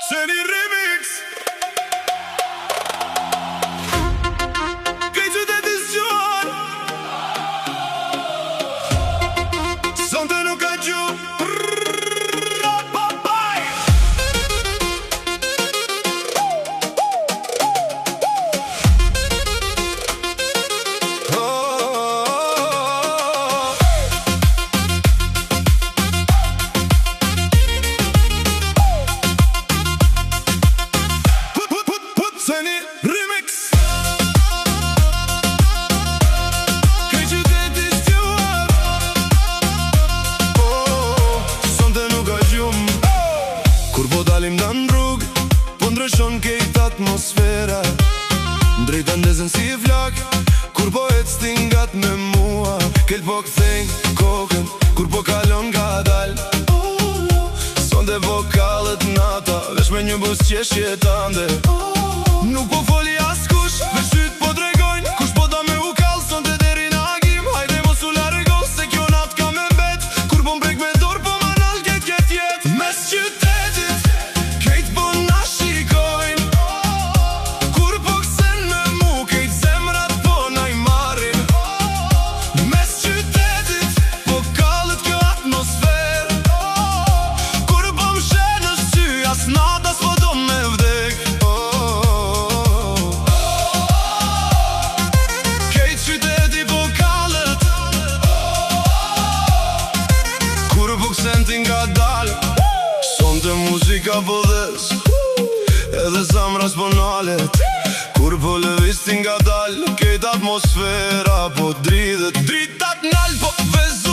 Seni remix. Këtë të dizjon sonte nuk ka gjumë. Kur po dalim da në rrug, po ndryshon kejt atmosfera. Drejta ndezën si flak, kur po et stingat me mua. Kejt po këthejnë kokën, kur po kalon nga dal. Sonde vokalet nata, vesh me një bus qeshje tande. Nuk po foli as kush, vesh syt po dregojnë. Kush po da me u kall, sonde deri në agim. Hajde mos u largo, se kjo nat ka me mbet. Kur po mbrek me dor, po ma nal ket jet. Mes qytet nga dalë, sonte muzika po dhes, edhe zamra s'po nalet. Kur po lëviz ti nga dalë, kejt atmosfera po dridhet. Dritat nal po vezu